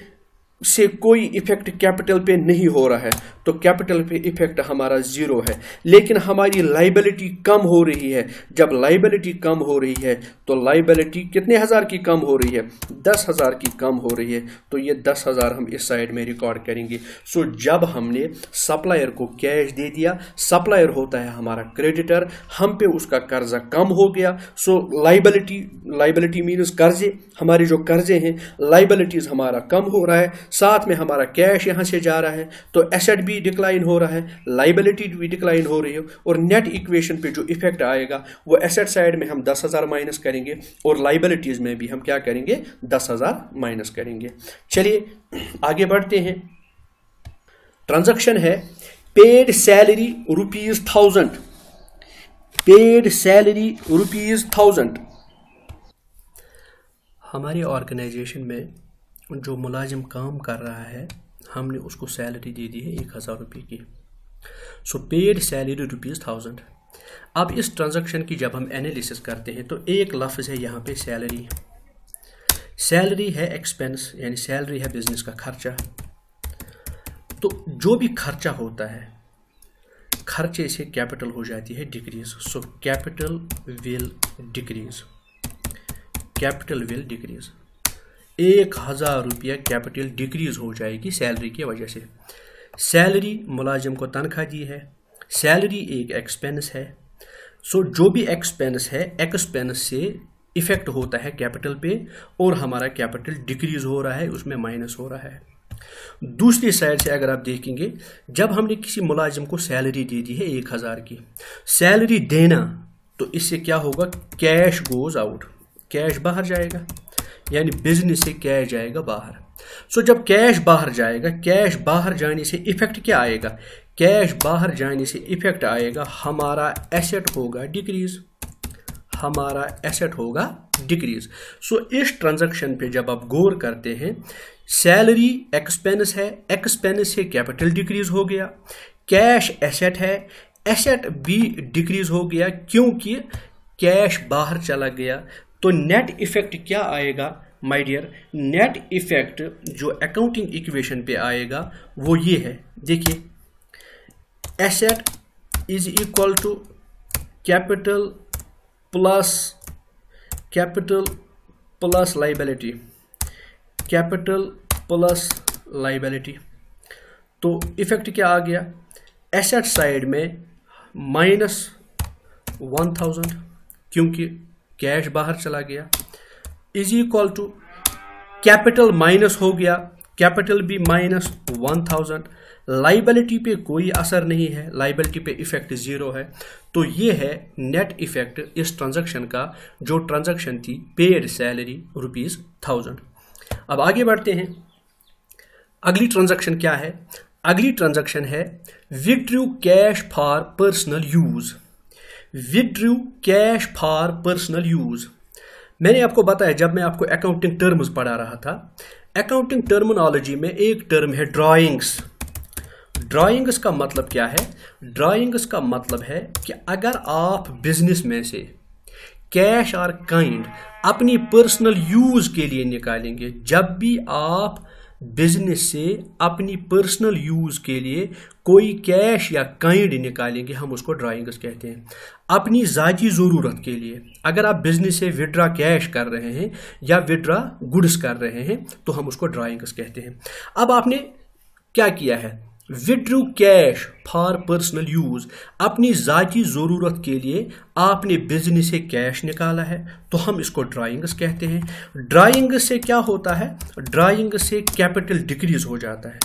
से कोई इफेक्ट कैपिटल पे नहीं हो रहा है, तो कैपिटल पे इफेक्ट हमारा 0 है। लेकिन हमारी लाइबिलिटी कम हो रही है। जब लाइबिलिटी कम हो रही है तो लाइबिलिटी कितने हज़ार की कम हो रही है? 10,000 की कम हो रही है। तो ये 10,000 हम इस साइड में रिकॉर्ड करेंगे। सो जब हमने सप्लायर को कैश दे दिया, सप्लायर होता है हमारा क्रेडिटर, हम पे उसका कर्जा कम हो गया। सो लाइबिलिटी मीन्स कर्जे, हमारे जो कर्जे हैं, लाइबिलिटीज हमारा कम हो रहा है, साथ में हमारा कैश यहां से जा रहा है, तो एसेट भी डिक्लाइन हो रहा है, लाइबिलिटी भी डिक्लाइन हो रही है, और नेट इक्वेशन पे जो इफेक्ट आएगा वो एसेट साइड में हम 10,000 माइनस करेंगे और लाइबिलिटीज में भी हम क्या करेंगे? 10,000 माइनस करेंगे। चलिए आगे बढ़ते हैं। ट्रांजैक्शन है पेड सैलरी ₹1000, पेड सैलरी ₹1000। हमारी ऑर्गेनाइजेशन में जो मुलाजिम काम कर रहा है, हमने उसको सैलरी दे दी है 1,000 रुपये की। सो पेड सैलरी ₹1000। अब इस ट्रांजैक्शन की जब हम एनालिसिस करते हैं तो एक लफ्ज़ है यहाँ पे सैलरी। सैलरी है एक्सपेंस, यानी सैलरी है बिजनेस का खर्चा। तो जो भी खर्चा होता है, खर्चे से कैपिटल हो जाती है decrease. So capital will decrease, capital will decrease. 1,000 रुपया कैपिटल डिक्रीज हो जाएगी सैलरी की वजह से। सैलरी मुलाजिम को तनख्वाह दी है, सैलरी एक एक्सपेंस है। सो जो भी एक्सपेंस है, एक्सपेंस से इफेक्ट होता है कैपिटल पे और हमारा कैपिटल डिक्रीज हो रहा है, उसमें माइनस हो रहा है। दूसरी साइड से अगर आप देखेंगे, जब हमने किसी मुलाजिम को सैलरी दे दी है 1,000 की, सैलरी देना, तो इससे क्या होगा? कैश गोज आउट, कैश बाहर जाएगा, यानी बिजनेस से कैश जाएगा बाहर। सो जब कैश बाहर जाएगा, कैश बाहर जाने से इफेक्ट क्या आएगा? कैश बाहर जाने से इफेक्ट आएगा हमारा एसेट होगा डिक्रीज, हमारा एसेट होगा डिक्रीज। सो इस ट्रांजैक्शन पे जब आप गौर करते हैं, सैलरी एक्सपेंस है, एक्सपेंस से कैपिटल डिक्रीज हो गया, कैश एसेट है, एसेट भी डिक्रीज हो गया क्योंकि कैश बाहर चला गया। तो नेट इफेक्ट क्या आएगा माय डियर? नेट इफेक्ट जो अकाउंटिंग इक्वेशन पे आएगा वो ये है, देखिए, asset is equal to capital plus liability, capital plus liability. तो इफेक्ट क्या आ गया? एसेट साइड में -1000 क्योंकि कैश बाहर चला गया, is equal to capital minus हो गया, कैपिटल भी -1000। लाइबिलिटी पे कोई असर नहीं है, लाइबिलिटी पे इफेक्ट 0 है। तो ये है नेट इफेक्ट इस ट्रांजैक्शन का, जो ट्रांजैक्शन थी पेड सैलरी ₹1000। अब आगे बढ़ते हैं। अगली ट्रांजैक्शन क्या है? अगली ट्रांजैक्शन है withdrew cash for personal use, withdrew cash for personal use. मैंने आपको बताया, जब मैं आपको अकाउंटिंग टर्म्स पढ़ा रहा था, अकाउंटिंग टर्मिनोलॉजी में एक टर्म है ड्राइंग्स। ड्राइंग्स का मतलब क्या है? ड्राइंग्स का मतलब है कि अगर आप बिजनेस में से कैश और काइंड अपनी पर्सनल यूज के लिए निकालेंगे, जब भी आप बिजनेस से अपनी पर्सनल यूज के लिए कोई कैश या काइंड निकालेंगे, हम उसको ड्राइंग्स कहते हैं। अपनी ज़ाती ज़रूरत के लिए अगर आप बिजनेस से विड्रा कैश कर रहे हैं या विड्रा गुड्स कर रहे हैं, तो हम उसको ड्राइंग्स कहते हैं। अब आपने क्या किया है? Withdrew cash for personal use, अपनी ज़ाती ज़रूरत के लिए आपने बिजनेस से कैश निकाला है, तो हम इसको ड्राइंग्स कहते हैं। ड्राइंग से क्या होता है? ड्राइंग से कैपिटल डिक्रीज हो जाता है,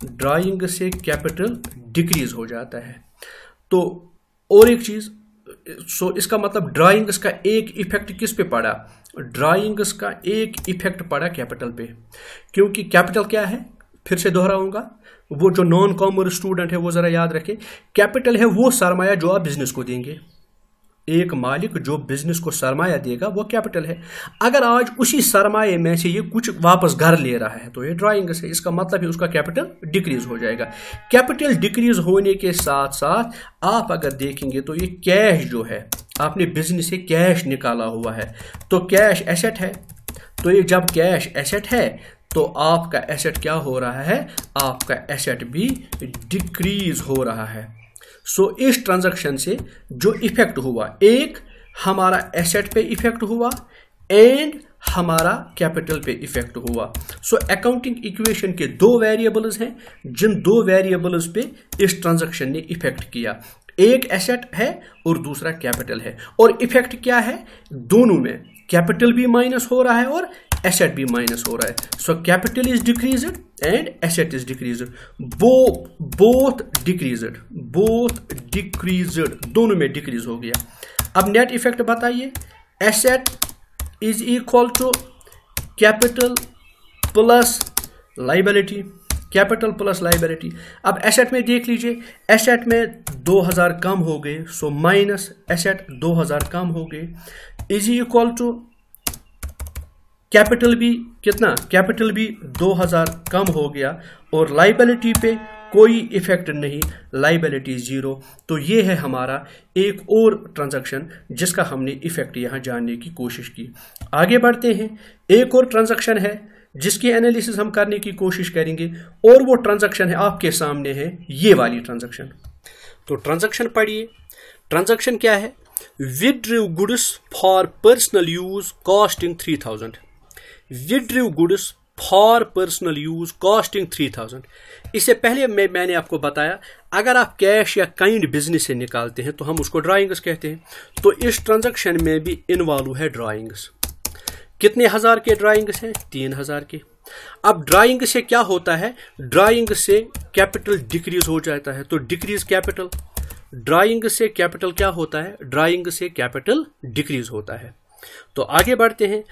ड्राइंग से कैपिटल डिक्रीज हो जाता है। तो और एक चीज़, सो इसका मतलब ड्राइंग्स का एक इफेक्ट किस पे पड़ा? ड्राइंग्स का एक इफेक्ट पड़ा कैपिटल पे, क्योंकि कैपिटल क्या है? फिर से दोहराऊंगा, वो जो नॉन कॉमर्स स्टूडेंट है वो जरा याद रखें, कैपिटल है वो सरमाया जो आप बिजनेस को देंगे। एक मालिक जो बिजनेस को सरमाया देगा वो कैपिटल है। अगर आज उसी सरमाए में से ये कुछ वापस घर ले रहा है तो ये ड्राइंग से, इसका मतलब है उसका कैपिटल डिक्रीज हो जाएगा। कैपिटल डिक्रीज होने के साथ साथ आप अगर देखेंगे तो ये कैश जो है, आपने बिजनेस से कैश निकाला हुआ है, तो कैश एसेट है, तो ये जब कैश एसेट है तो आपका एसेट क्या हो रहा है, आपका एसेट भी डिक्रीज हो रहा है। सो इस ट्रांजैक्शन से जो इफेक्ट हुआ, एक हमारा एसेट पे इफेक्ट हुआ एंड हमारा कैपिटल पे इफेक्ट हुआ। सो अकाउंटिंग इक्वेशन के दो वेरिएबल्स हैं जिन दो वेरिएबल्स पे इस ट्रांजैक्शन ने इफेक्ट किया, एक एसेट है और दूसरा कैपिटल है। और इफेक्ट क्या है, दोनों में कैपिटल भी माइनस हो रहा है और एसेट भी माइनस हो रहा है। So capital is decreased and asset is decreased, both decreased, दोनों में डिक्रीज हो गया। अब नेट इफेक्ट बताइए, asset is equal to capital plus liability, capital plus liability. अब एसेट में देख लीजिए, एसेट में 2000 कम हो गए, सो माइनस एसेट 2000 कम हो गए, इज इक्वल टू कैपिटल भी कितना, कैपिटल भी 2000 कम हो गया और लाइबिलिटी पे कोई इफेक्ट नहीं, लाइबिलिटी 0। तो ये है हमारा एक और ट्रांजैक्शन जिसका हमने इफेक्ट यहां जानने की कोशिश की। आगे बढ़ते हैं, एक और ट्रांजैक्शन है जिसकी एनालिसिस हम करने की कोशिश करेंगे और वो ट्रांजैक्शन है आपके सामने है, ये वाली ट्रांजैक्शन। तो ट्रांजैक्शन पढ़िए, ट्रांजैक्शन क्या है, withdrew goods for personal use costing 3000, withdrew goods for personal use costing 3000। इससे पहले मैंने आपको बताया अगर आप कैश या काइंड बिजनेस से निकालते हैं तो हम उसको ड्राइंग्स कहते हैं। तो इस ट्रांजैक्शन में भी इन्वॉल्व है ड्राइंग्स। कितने हजार के ड्राइंग्स हैं, 3000 के। अब ड्राइंग से क्या होता है, ड्राइंग से कैपिटल डिक्रीज हो जाता है, तो डिक्रीज कैपिटल, ड्राइंग से कैपिटल क्या होता है, ड्राइंग से कैपिटल डिक्रीज होता है। तो आगे बढ़ते हैं,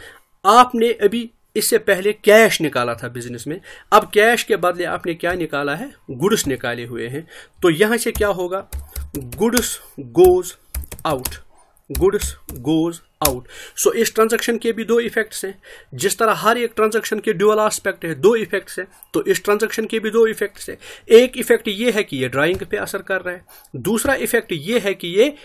आपने अभी इससे पहले कैश निकाला था बिजनेस में, अब कैश के बदले आपने क्या निकाला है, गुड्स निकाले हुए हैं। तो यहां से क्या होगा, goods goes out, goods goes out. So इस ट्रांजैक्शन के भी दो इफेक्ट्स हैं, जिस तरह हर एक ट्रांजैक्शन के ड्यूअल एस्पेक्ट है, दो इफेक्ट्स हैं, तो इस ट्रांजैक्शन के भी दो इफेक्ट्स हैं। एक इफेक्ट ये है कि ये ड्राइंग पे असर कर रहा है, दूसरा इफेक्ट ये है कि ये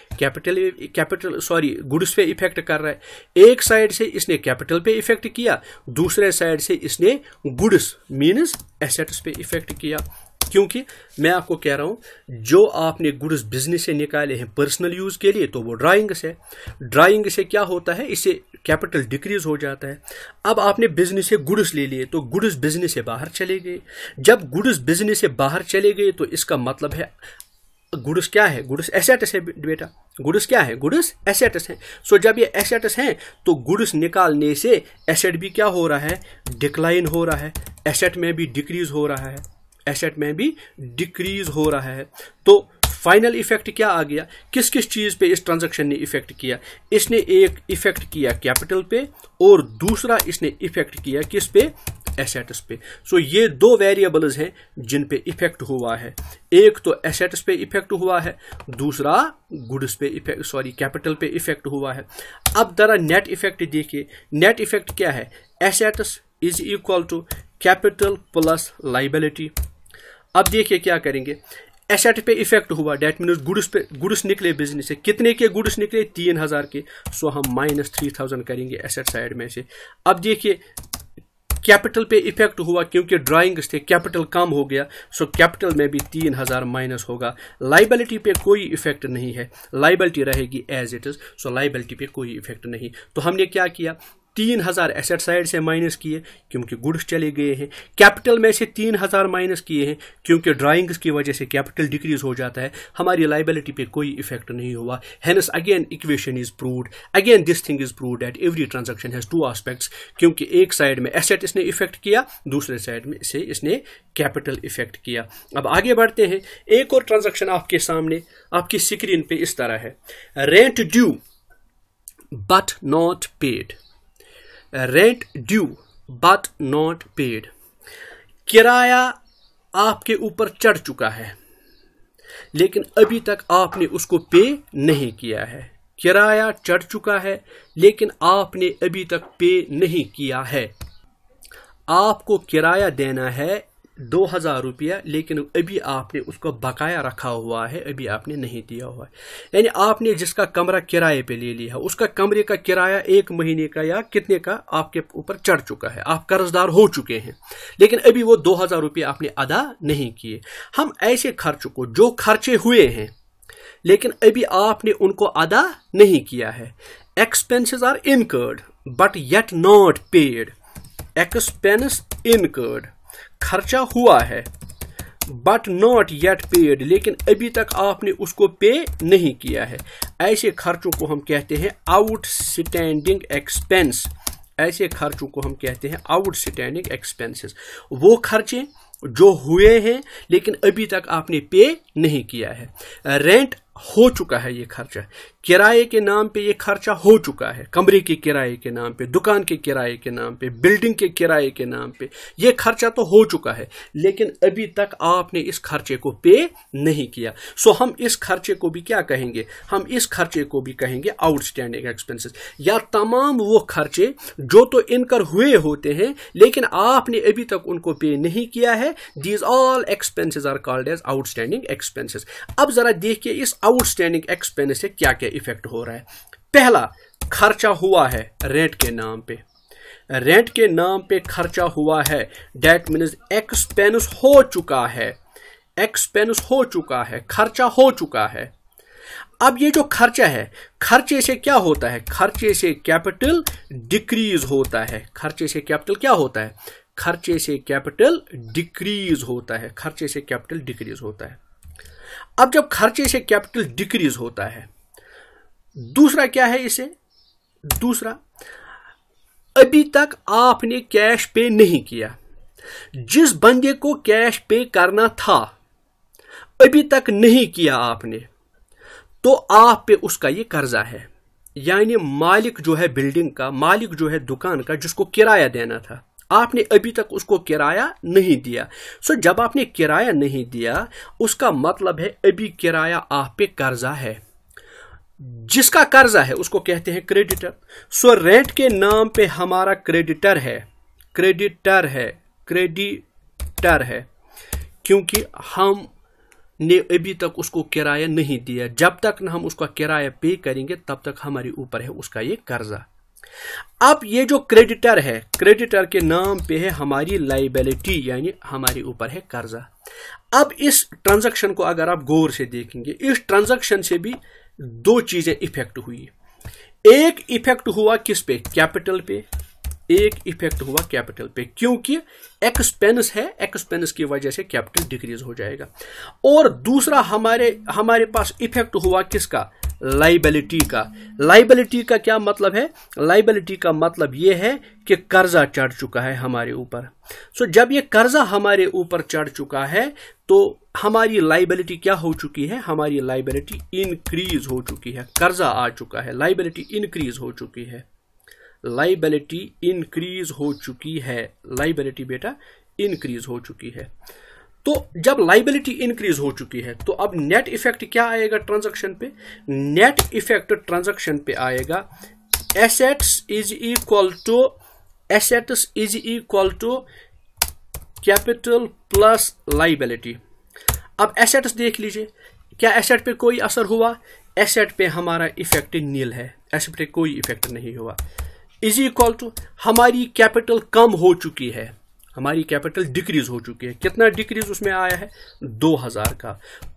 गुड्स पे इफेक्ट कर रहा है। एक साइड से इसने कैपिटल पे इफेक्ट किया, दूसरे साइड से इसने गुड्स मीन्स एसेट्स पे इफेक्ट किया। क्योंकि मैं आपको कह रहा हूं जो आपने गुड्स बिजनेस से निकाले हैं पर्सनल यूज के लिए तो वो ड्राइंग से, ड्राइंग से क्या होता है, इससे कैपिटल डिक्रीज हो जाता है। अब आपने बिजनेस से गुड्स ले लिए तो गुड्स बिजनेस से बाहर चले गए। जब गुड्स बिजनेस से बाहर चले गए तो इसका मतलब है गुड्स क्या है, गुड्स एसेट्स है बेटा, गुड्स क्या है, गुड्स एसेट्स हैं। सो जब ये एसेट्स हैं तो गुड्स निकालने से एसेट भी क्या हो रहा है, डिक्लाइन हो रहा है, एसेट में भी डिक्रीज हो रहा है, एसेट में भी डिक्रीज हो रहा है। तो फाइनल इफेक्ट क्या आ गया, किस किस चीज पे इस ट्रांजैक्शन ने इफेक्ट किया, इसने एक इफेक्ट किया कैपिटल पे और दूसरा इसने इफेक्ट किया किस पे, एसेट्स पे। सो ये दो वेरिएबल्स हैं जिन पे इफेक्ट हुआ है, एक तो एसेट्स पे इफेक्ट हुआ है, दूसरा गुड्स पे इफेक्ट कैपिटल पे इफेक्ट हुआ है। अब जरा नेट इफेक्ट देखिए, नेट इफेक्ट क्या है, assets is equal to capital plus liability. अब देखिए क्या करेंगे, एसेट पे इफेक्ट हुआ, डेट मीन्स गुड्स निकले बिजनेस से, कितने के गुड्स निकले, 3000 के। सो हम माइनस 3000 करेंगे एसेट साइड में से। अब देखिए कैपिटल पे इफेक्ट हुआ क्योंकि ड्राइंग्स थे, कैपिटल कम हो गया, सो कैपिटल में भी 3000 माइनस होगा। लाइबिलिटी पे कोई इफेक्ट नहीं है, लाइबिलिटी रहेगी as it is, so liability पे कोई इफेक्ट नहीं। तो हमने क्या किया, 3000 एसेट साइड से माइनस किए क्योंकि गुड्स चले गए हैं, कैपिटल में से 3000 माइनस किए हैं क्योंकि ड्राइंग्स की वजह से कैपिटल डिक्रीज हो जाता है, हमारी लाइबिलिटी पे कोई इफेक्ट नहीं हुआ। Hence again equation is proved, again this thing is proved that every transaction has two aspects, क्योंकि एक साइड में एसेट इसने इफेक्ट किया, दूसरे साइड में से इसने कैपिटल इफेक्ट किया। अब आगे बढ़ते हैं, एक और ट्रांजैक्शन आपके सामने आपकी स्क्रीन पे इस तरह है, rent due but not paid, rent due but not paid, किराया आपके ऊपर चढ़ चुका है लेकिन अभी तक आपने उसको पे नहीं किया है, किराया चढ़ चुका है लेकिन आपने अभी तक पे नहीं किया है। आपको किराया देना है 2000 रुपया, लेकिन अभी आपने उसको बकाया रखा हुआ है, अभी आपने नहीं दिया हुआ है। यानी आपने जिसका कमरा किराए पे ले लिया, उसका कमरे का किराया 1 महीने का या कितने का आपके ऊपर चढ़ चुका है, आप कर्जदार हो चुके हैं, लेकिन अभी वो 2000 रुपये आपने अदा नहीं किए। हम ऐसे खर्च को, जो खर्चे हुए हैं लेकिन अभी आपने उनको अदा नहीं किया है, expenses are incurred but yet not paid. Expense incurred, खर्चा हुआ है बट नॉट येट पेड, लेकिन अभी तक आपने उसको पे नहीं किया है। ऐसे खर्चों को हम कहते हैं आउटस्टैंडिंग एक्सपेंस। ऐसे खर्चों को हम कहते हैं आउटस्टैंडिंग एक्सपेंसेस। वो खर्चे जो हुए हैं लेकिन अभी तक आपने पे नहीं किया है। रेंट हो चुका है ये खर्चा, किराए के नाम पे ये खर्चा हो चुका है, कमरे के किराए के नाम पे, दुकान के किराए के नाम पे, बिल्डिंग के किराए के नाम पे ये खर्चा तो हो चुका है, लेकिन अभी तक आपने इस खर्चे को पे नहीं किया। सो हम इस खर्चे को भी क्या कहेंगे, हम इस खर्चे को भी कहेंगे आउटस्टैंडिंग एक्सपेंसेस, या तमाम वो खर्चे जो तो इनकर हुए होते हैं लेकिन आपने अभी तक उनको पे नहीं किया है। These all expenses are called as outstanding expenses. अब जरा देखिए इस आउटस्टैंडिंग एक्सपेंस से क्या क्या इफेक्ट हो रहा है। पहला, खर्चा हुआ है रेंट के नाम पे, रेंट के नाम पे खर्चा हुआ है, दैट मीन्स एक्सपेंस हो चुका है, एक्सपेंस हो चुका है, खर्चा हो चुका है। अब ये जो खर्चा है, खर्चे से क्या होता है, खर्चे से कैपिटल डिक्रीज होता है। खर्चे से कैपिटल क्या होता है, खर्चे से कैपिटल डिक्रीज होता है, खर्चे से कैपिटल डिक्रीज होता है। अब जब खर्चे से कैपिटल डिक्रीज होता है, दूसरा क्या है इसे, दूसरा अभी तक आपने कैश पे नहीं किया, जिस बंदे को कैश पे करना था अभी तक नहीं किया आपने, तो आप पे उसका ये कर्जा है। यानी मालिक जो है बिल्डिंग का, मालिक जो है दुकान का, जिसको किराया देना था, आपने अभी तक उसको किराया नहीं दिया। सो जब आपने किराया नहीं दिया उसका मतलब है अभी किराया आप पे कर्जा है। जिसका कर्जा है उसको कहते हैं क्रेडिटर। सो रेंट के नाम पे हमारा क्रेडिटर है, क्रेडिटर है, क्रेडिटर है, क्योंकि हमने अभी तक उसको किराया नहीं दिया। जब तक न हम उसका किराया पे करेंगे तब तक हमारे ऊपर है उसका ये कर्जा। अब ये जो क्रेडिटर है, क्रेडिटर के नाम पे है हमारी लाइबिलिटी, यानी हमारे ऊपर है कर्जा। अब इस ट्रांजैक्शन को अगर आप गौर से देखेंगे, इस ट्रांजैक्शन से भी दो चीजें इफेक्ट हुई। एक इफेक्ट हुआ किस पे, कैपिटल पे, एक इफेक्ट हुआ कैपिटल पे, क्योंकि एक्सपेंस है, एक्सपेंस की वजह से कैपिटल डिक्रीज हो जाएगा। और दूसरा हमारे पास इफेक्ट हुआ किसका, लाइबिलिटी का। लाइबिलिटी का क्या मतलब है, लाइबिलिटी का मतलब यह है कि कर्जा चढ़ चुका है हमारे ऊपर। सो जब ये कर्जा हमारे ऊपर चढ़ चुका है तो हमारी लाइबिलिटी क्या हो चुकी है, हमारी लाइबिलिटी इंक्रीज हो चुकी है। कर्जा आ चुका है, लाइबिलिटी इंक्रीज हो चुकी है, लाइबिलिटी इंक्रीज हो चुकी है, लाइबिलिटी बेटा इंक्रीज हो चुकी है। तो जब लाइबिलिटी इंक्रीज हो चुकी है तो अब नेट इफेक्ट क्या आएगा ट्रांजैक्शन पे, नेट इफेक्ट ट्रांजैक्शन पे आएगा assets is equal to capital plus liability. अब एसेट्स देख लीजिए, क्या एसेट पे कोई असर हुआ, एसेट पे हमारा इफेक्ट नील है, एसेट पे कोई इफेक्ट नहीं हुआ। इज इक्वल टू हमारी कैपिटल कम हो चुकी है, हमारी कैपिटल डिक्रीज हो चुकी है। कितना डिक्रीज उसमें आया है, 2000 का,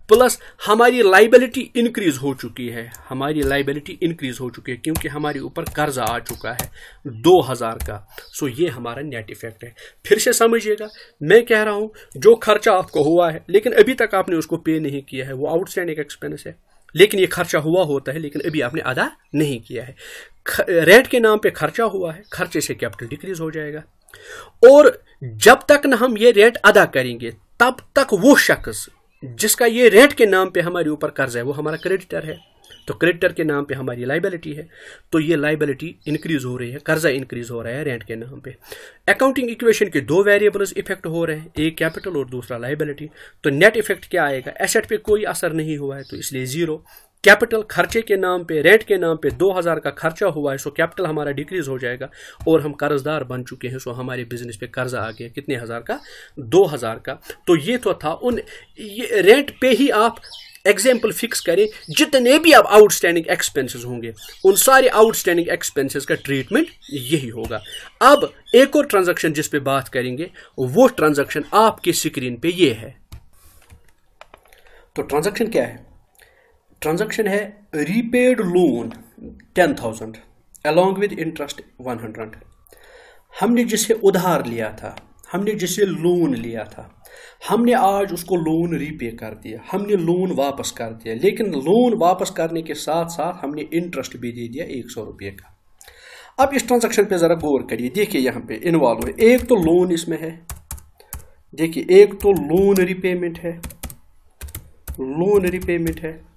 प्लस हमारी लाइबिलिटी इंक्रीज हो चुकी है, हमारी लाइबिलिटी इंक्रीज हो चुकी है क्योंकि हमारे ऊपर कर्जा आ चुका है 2000 का। सो ये हमारा नेट इफेक्ट है। फिर से समझिएगा, मैं कह रहा हूं जो खर्चा आपको हुआ है लेकिन अभी तक आपने उसको पे नहीं किया है, वो आउटस्टैंडिंग एक्सपेंस है, लेकिन ये खर्चा हुआ होता है लेकिन अभी आपने अदा नहीं किया है। रेंट के नाम पे खर्चा हुआ है, खर्चे से कैपिटल डिक्रीज हो जाएगा। और जब तक न हम ये रेंट अदा करेंगे तब तक वो शख्स जिसका ये रेंट के नाम पे हमारे ऊपर कर्ज है वो हमारा क्रेडिटर है। तो क्रेडिटर के नाम पे हमारी लाइबिलिटी है, तो ये लाइबिलिटी इंक्रीज हो रही है, कर्जा इंक्रीज हो रहा है रेंट के नाम पे। अकाउंटिंग इक्वेशन के दो वेरिएबल्स इफेक्ट हो रहे हैं, एक कैपिटल और दूसरा लाइबिलिटी। तो नेट इफेक्ट क्या आएगा, एसेट पे कोई असर नहीं हुआ है तो इसलिए जीरो। कैपिटल खर्चे के नाम पे, रेंट के नाम पे 2000 का खर्चा हुआ है, सो कैपिटल हमारा डिक्रीज हो जाएगा और हम कर्जदार बन चुके हैं, सो हमारे बिजनेस पे कर्जा आ गया कितने हजार का, 2000 का। तो ये तो था उन रेंट पे ही आप एग्जाम्पल फिक्स करें, जितने भी अब आउटस्टैंडिंग एक्सपेंसेस होंगे उन सारे आउटस्टैंडिंग एक्सपेंसेस का ट्रीटमेंट यही होगा। अब एक और ट्रांजैक्शन जिस पे बात करेंगे वो ट्रांजैक्शन आपके स्क्रीन पे ये है। तो ट्रांजैक्शन क्या है, ट्रांजैक्शन है repaid loan 10,000 along with interest 100। हमने जिसे उधार लिया था, हमने जिसे लोन लिया था, हमने आज उसको लोन रीपे कर दिया, हमने लोन वापस कर दिया, लेकिन लोन वापस करने के साथ साथ हमने इंटरेस्ट भी दे दिया 100 रुपये का। अब इस ट्रांजैक्शन पे जरा गौर करिए, देखिए यहाँ पे इन्वॉल्व है, एक तो लोन इसमें है, देखिए एक तो लोन रिपेमेंट है, लोन रिपेमेंट है,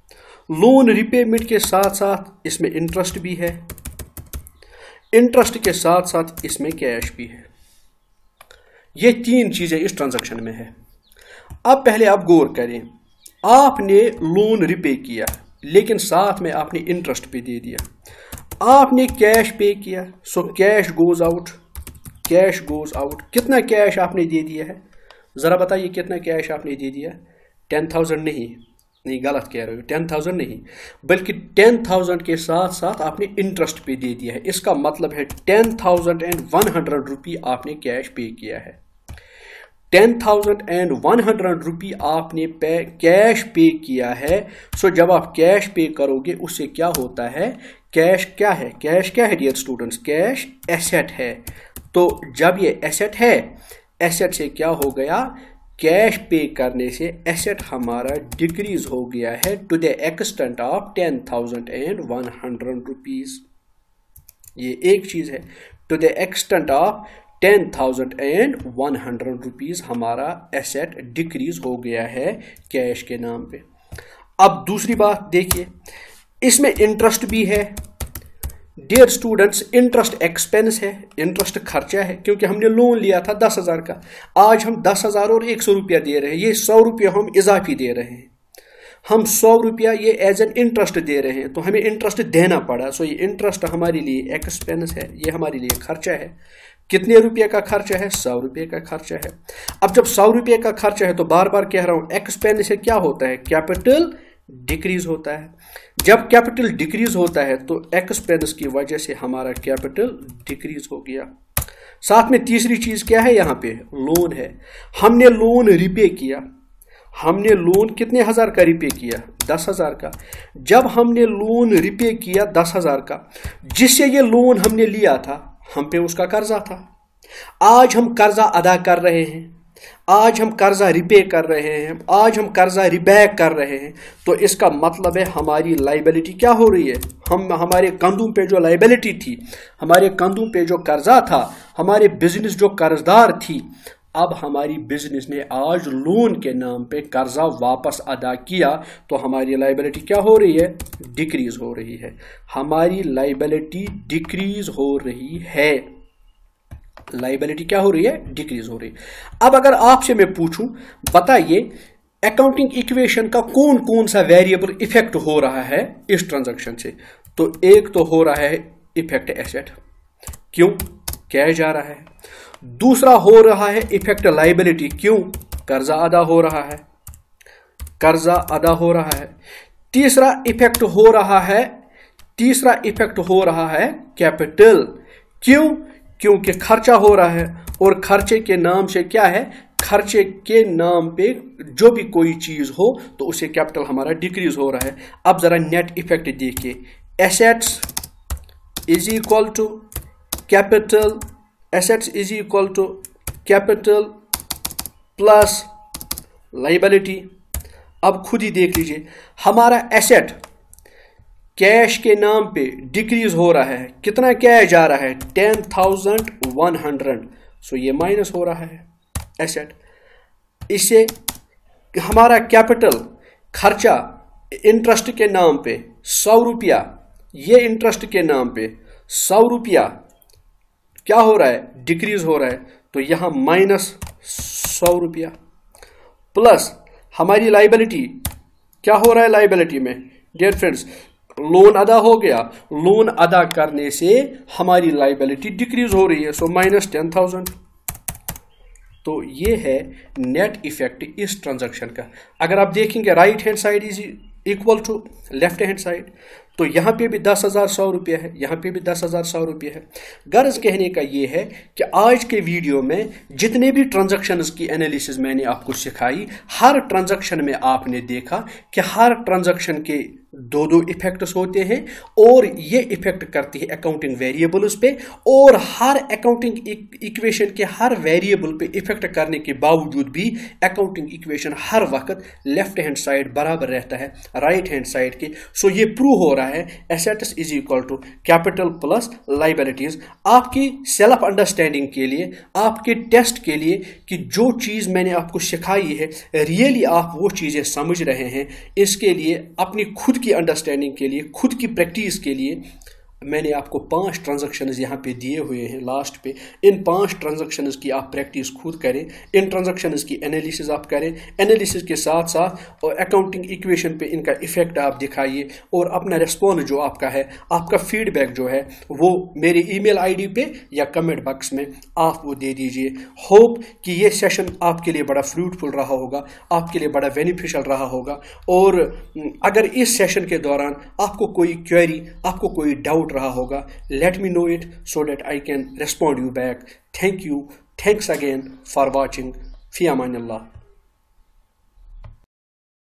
लोन रिपेमेंट के साथ साथ इसमें इंटरेस्ट भी है, इंटरेस्ट के साथ साथ इसमें कैश भी है। ये तीन चीजें इस ट्रांजैक्शन में है। अब पहले आप गौर करें, आपने लोन रिपे किया लेकिन साथ में आपने इंटरेस्ट भी दे दिया, आपने कैश पे किया, so cash goes out, cash goes out. कितना कैश आपने दे दिया है, जरा बताइए कितना कैश आपने दे दिया, 10,000 नहीं, गलत कह रहे हो, 10,000 नहीं, बल्कि 10,000 के साथ साथ आपने इंटरेस्ट पे दे दिया है। इसका मतलब है 10,100 रुपये आपने कैश पे किया है, 10,100 रुपये आपने कैश पे किया है। सो जब आप कैश पे करोगे उससे क्या होता है, कैश क्या है, कैश क्या है डियर स्टूडेंट्स, कैश एसेट है। तो जब ये एसेट है, एसेट से क्या हो गया, कैश पे करने से एसेट हमारा डिक्रीज हो गया है to the extent of 10,100 rupees. ये एक चीज है, to the extent of 10,100 rupees हमारा एसेट डिक्रीज हो गया है कैश के नाम पे। अब दूसरी बात देखिए, इसमें इंटरेस्ट भी है डियर स्टूडेंट्स, इंटरेस्ट एक्सपेंस है, इंटरेस्ट खर्चा है, क्योंकि हमने लोन लिया था 10,000 का, आज हम 10,000 और 100 रुपया दे रहे हैं, ये 100 रुपया हम इजाफी दे रहे हैं, हम 100 रुपया ये एज एन इंटरेस्ट दे रहे हैं, तो हमें इंटरेस्ट देना पड़ा। सो ये इंटरेस्ट हमारे लिए एक्सपेंस है, ये हमारे लिए खर्चा है। कितने रुपये का खर्चा है, 100 रुपये का खर्चा है। अब जब 100 रुपये का खर्चा है तो बार बार कह रहा हूं, एक्सपेंस से क्या होता है, कैपिटल डिक्रीज होता है। जब कैपिटल डिक्रीज होता है तो एक्सपेंस की वजह से हमारा कैपिटल डिक्रीज हो गया। साथ में तीसरी चीज क्या है, यहां पे लोन है, हमने लोन रिपे किया, हमने लोन कितने हजार का रिपे किया, 10,000 का। जब हमने लोन रिपे किया 10,000 का, जिससे ये लोन हमने लिया था, हम पे उसका कर्जा था, आज हम कर्जा अदा कर रहे हैं, आज हम कर्जा रिपे कर रहे हैं, आज हम कर्जा रिबैक कर रहे हैं। तो इसका मतलब है हमारी लाइबिलिटी क्या हो रही है, हम हमारे कंधों पे जो लाइबिलिटी थी, हमारे कंधों पे जो कर्जा था, हमारे बिजनेस जो कर्जदार थी, अब हमारी बिजनेस ने आज लोन के नाम पे कर्जा वापस अदा किया, तो हमारी लाइबिलिटी क्या हो रही है, डिक्रीज हो रही है, हमारी लाइबिलिटी डिक्रीज हो रही है, लाइबिलिटी क्या हो रही है, डिक्रीज हो रही है। अब अगर आपसे मैं पूछूं, बताइए अकाउंटिंग इक्वेशन का कौन कौन सा वेरिएबल इफेक्ट हो रहा है इस ट्रांजैक्शन से, तो एक तो हो रहा है इफेक्ट एसेट, क्यों, कैश जा रहा है। दूसरा हो रहा है इफेक्ट लाइबिलिटी, क्यों, कर्जा अदा हो रहा है, कर्जा अदा हो रहा है। तीसरा इफेक्ट हो रहा है, तीसरा इफेक्ट हो रहा है कैपिटल, क्यों, क्योंकि खर्चा हो रहा है, और खर्चे के नाम से क्या है, खर्चे के नाम पे जो भी कोई चीज हो तो उससे कैपिटल हमारा डिक्रीज हो रहा है। अब जरा नेट इफेक्ट देखिए, assets is equal to capital, assets is equal to capital plus liability. अब खुद ही देख लीजिए, हमारा एसेट कैश के नाम पे डिक्रीज हो रहा है, कितना कैश जा रहा है, 10,100, सो ये माइनस हो रहा है एसेट। इससे हमारा कैपिटल खर्चा इंटरेस्ट के नाम पे 100 रुपया, ये इंटरेस्ट के नाम पे 100 रुपया क्या हो रहा है, डिक्रीज हो रहा है, तो यहां -100 रुपया, प्लस हमारी लाइबिलिटी क्या हो रहा है, लाइबिलिटी में डियर फ्रेंड्स लोन अदा हो गया, लोन अदा करने से हमारी लाइबिलिटी डिक्रीज हो रही है, सो -10,000। तो ये है नेट इफेक्ट इस ट्रांजैक्शन का। अगर आप देखेंगे right hand side is equal to left hand side, तो यहां पे भी 10,100 रुपया है, यहां पे भी 10,100 रुपया है। गर्ज कहने का ये है कि आज के वीडियो में जितने भी ट्रांजैक्शंस की एनालिसिस मैंने आपको सिखाई, हर ट्रांजैक्शन में आपने देखा कि हर ट्रांजैक्शन के दो इफेक्ट्स होते हैं और ये इफेक्ट करती है अकाउंटिंग वेरिएबल्स पे, और हर अकाउंटिंग इक्वेशन के हर वेरिएबल पे इफेक्ट करने के बावजूद भी अकाउंटिंग इक्वेशन हर वक्त लेफ्ट हैंड साइड बराबर रहता है राइट हैंड साइड के। सो ये प्रूव हो रहा है assets is equal to capital plus liabilities. आपकी सेल्फ अंडरस्टैंडिंग के लिए, आपके टेस्ट के लिए कि जो चीज मैंने आपको सिखाई है रियली आप वो चीजें समझ रहे हैं, इसके लिए अपनी खुद की अंडरस्टैंडिंग के लिए, खुद की प्रैक्टिस के लिए मैंने आपको 5 ट्रांजैक्शंस यहाँ पे दिए हुए हैं लास्ट पे। इन 5 ट्रांजैक्शंस की आप प्रैक्टिस खुद करें, इन ट्रांजैक्शंस की एनालिसिस आप करें, एनालिसिस के साथ साथ और अकाउंटिंग इक्वेशन पे इनका इफेक्ट आप दिखाइए, और अपना रिस्पॉन्स जो आपका है, आपका फीडबैक जो है वो मेरे ईमेल आईडी पे या कमेंट बॉक्स में आप वो दे दीजिए। होप कि ये सेशन आपके लिए बड़ा फ्रूटफुल रहा होगा, आपके लिए बड़ा बेनिफिशियल रहा होगा, और अगर इस सेशन के दौरान आपको कोई क्वेरी, आपको कोई डाउट रहा होगा, let me know it so that I can respond you back. Thank you. Thanks again for watching. Fi amanillah.